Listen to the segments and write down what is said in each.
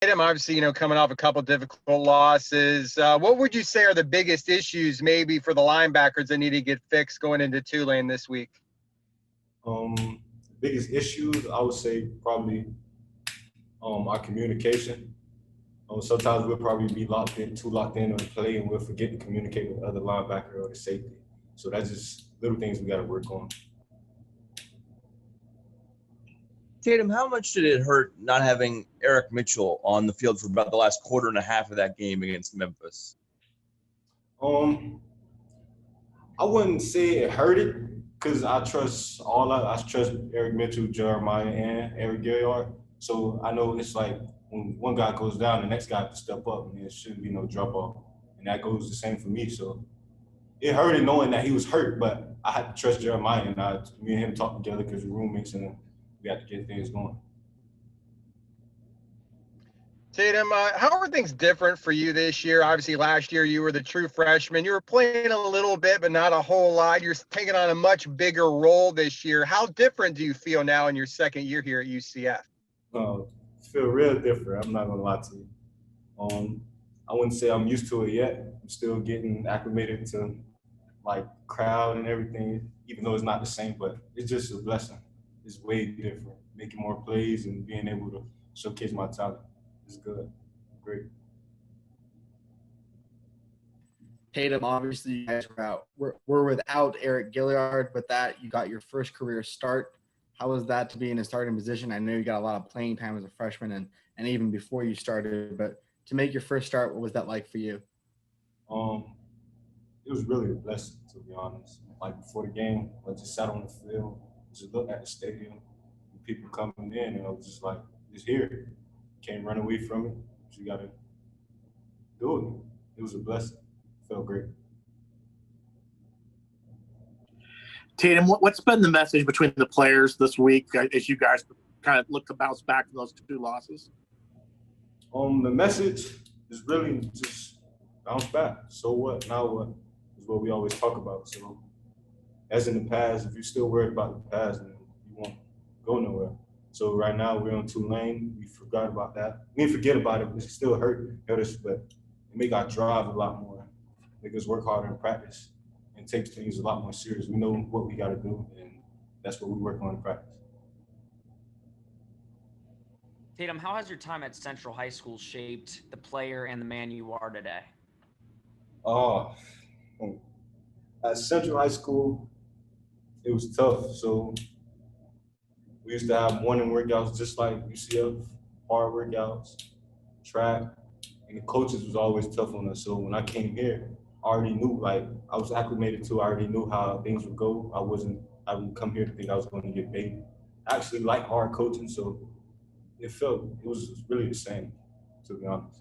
Tatum, obviously, coming off a couple difficult losses. What would you say are the biggest issues maybe for the linebackers that need to get fixed going into Tulane this week? Biggest issues, I would say probably our communication. Sometimes we'll probably be too locked in on play, and we'll forget to communicate with the other linebacker or the safety. So that's just little things we got to work on. Tatum, how much did it hurt not having Eric Mitchell on the field for about the last quarter and a half of that game against Memphis? I wouldn't say it hurt it because I trust Eric Mitchell, Jeremiah, and Eric Gilliard. So I know it's like when one guy goes down, the next guy has to step up, and there shouldn't be no drop off. And that goes the same for me. So it hurted knowing that he was hurt, but I had to trust Jeremiah, and me and him talk together because we're roommates and we got to get things going. Tatum, how are things different for you this year? Obviously, last year you were the true freshman. You were playing a little bit, but not a whole lot. You're taking on a much bigger role this year. How different do you feel now in your second year here at UCF? Feel real different. I'm not gonna lie to you. I wouldn't say I'm used to it yet. I'm still getting acclimated to like crowd and everything, even though it's not the same. But it's just a blessing. It's way different. Making more plays and being able to showcase my talent. It's good. Great. Tatum, obviously you guys were without Eric Gilliard. With that, you got your first career start. How was that to be in a starting position? I know you got a lot of playing time as a freshman and even before you started, but to make your first start, what was that like for you? It was really a blessing, to be honest. Like before the game, I just sat on the field, just looked at the stadium, and people coming in, and I was just like, it's here. Can't run away from it. You got to do it. It was a blessing. Felt great. Tatum, what's been the message between the players this week as you guys kind of look to bounce back from those two losses? The message is really just bounce back. So what? Now what? Is what we always talk about. So as in the past, if you're still worried about the past, then you won't go nowhere. So right now we're on Tulane. We forgot about that. We didn't forget about it, but it still hurt us, but it make our drive a lot more. Make us work harder in practice and take things a lot more serious. We know what we got to do, and that's what we work on in practice. Tatum, how has your time at Central High School shaped the player and the man you are today? At Central High School, it was tough. So we used to have morning workouts just like UCF, hard workouts, track, and the coaches was always tough on us. So when I came here, I already knew, like, I was acclimated to, I already knew how things would go. I didn't come here to think I was going to get paid. I actually like hard coaching, so it was really the same, to be honest.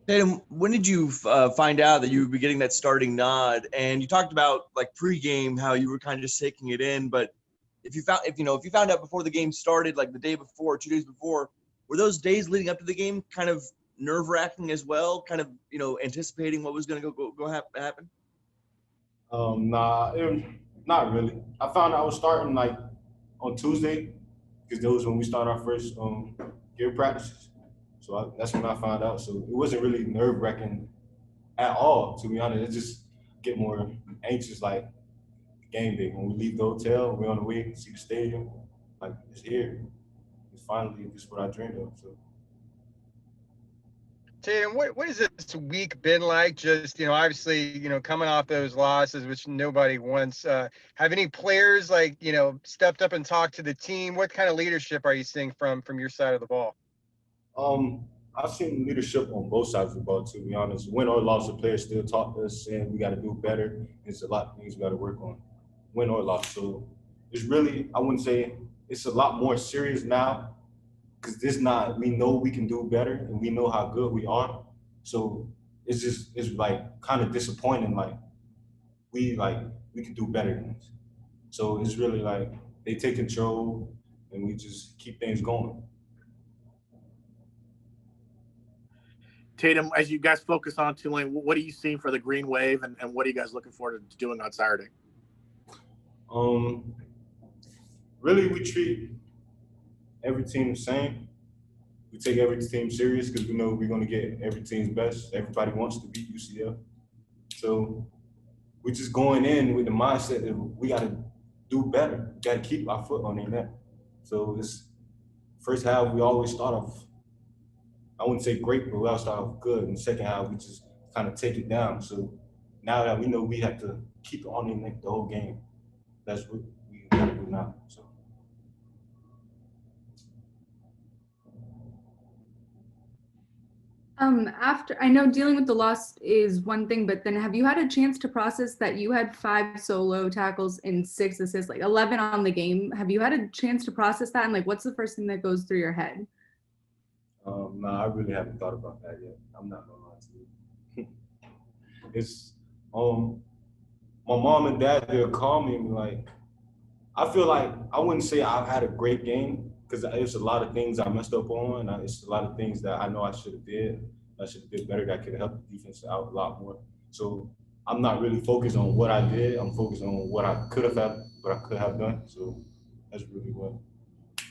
Tatum, when did you find out that you would be getting that starting nod? And you talked about like pregame, how you were kind of just taking it in. But if you found out before the game started, like the day before, 2 days before, were those days leading up to the game kind of nerve-wracking as well? Kind of anticipating what was going to happen? Not really. I found out I was starting like on Tuesday because that was when we start our first gear practices. So that's when I found out. So it wasn't really nerve-wracking at all, to be honest. It just get more anxious like game day. When we leave the hotel, we're on the way to see the stadium. Like, it's here. It's finally just what I dreamed of. So. Tatum, what has this week been like? Just, obviously, coming off those losses, which nobody wants. Have any players stepped up and talked to the team? What kind of leadership are you seeing from your side of the ball? I've seen leadership on both sides of the ball, to be honest. Win or loss, the players still talk to us saying we got to do better. It's a lot of things we got to work on, win or loss. So it's really, I wouldn't say it's a lot more serious now because we know we can do better and we know how good we are. So it's like kind of disappointing. Like we can do better than this. So it's really like they take control and we just keep things going. Tatum, as you guys focus on Tulane, what are you seeing for the Green Wave, and what are you guys looking forward to doing on Saturday? Really, we treat every team the same. We take every team serious because we know we're going to get every team's best. Everybody wants to beat UCF. So we're just going in with the mindset that we got to do better. We got to keep our foot on their neck. So this first half, we always start off, I wouldn't say great, but we always start off good. In the second half, we just kind of take it down. So now that we know we have to keep it on their neck the whole game, that's what we got to do now. So. After, I know dealing with the loss is one thing, but then have you had a chance to process that you had 5 solo tackles and 6 assists, like 11 on the game? Have you had a chance to process that? And like, what's the first thing that goes through your head? No, I really haven't thought about that yet. I'm not gonna lie to you. It's my mom and dad, they'll call me and be like, I feel like I wouldn't say I've had a great game because there's a lot of things I messed up on. It's a lot of things that I know I should have did. I should have did better. That could help the defense out a lot more. So I'm not really focused on what I did. I'm focused on what I could have had, what I could have done. So that's really what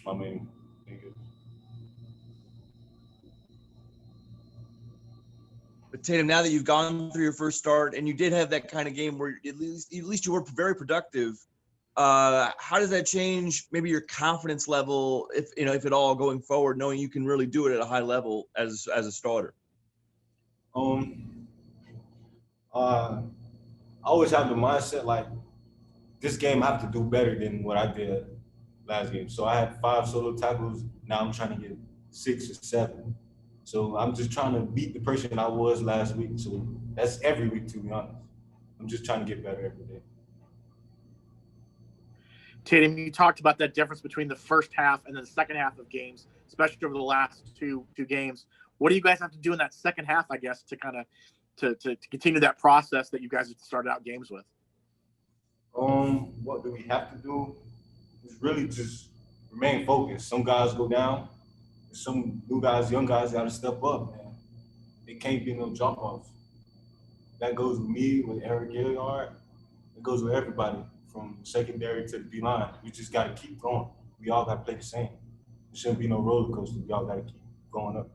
my main thing is. But Tatum, now that you've gone through your first start and you did have that kind of game where at least you were very productive, how does that change maybe your confidence level, if at all, going forward, knowing you can really do it at a high level as a starter? I always have the mindset like this game I have to do better than what I did last game. So I had 5 solo tackles. Now I'm trying to get 6 or 7. So I'm just trying to beat the person I was last week. So that's every week, to be honest. I'm just trying to get better every day. Tatum, you talked about that difference between the first half and then the second half of games, especially over the last two games. What do you guys have to do in that second half, I guess, to kind of to continue that process that you guys have started out games with? What do we have to do? It's really just remain focused. Some guys go down. Some new guys, young guys got to step up, man. It can't be no drop off. That goes with me, with Eric Gilliard. It goes with everybody from secondary to the D-line. We just got to keep going. We all got to play the same. There shouldn't be no roller coaster. We all got to keep going up.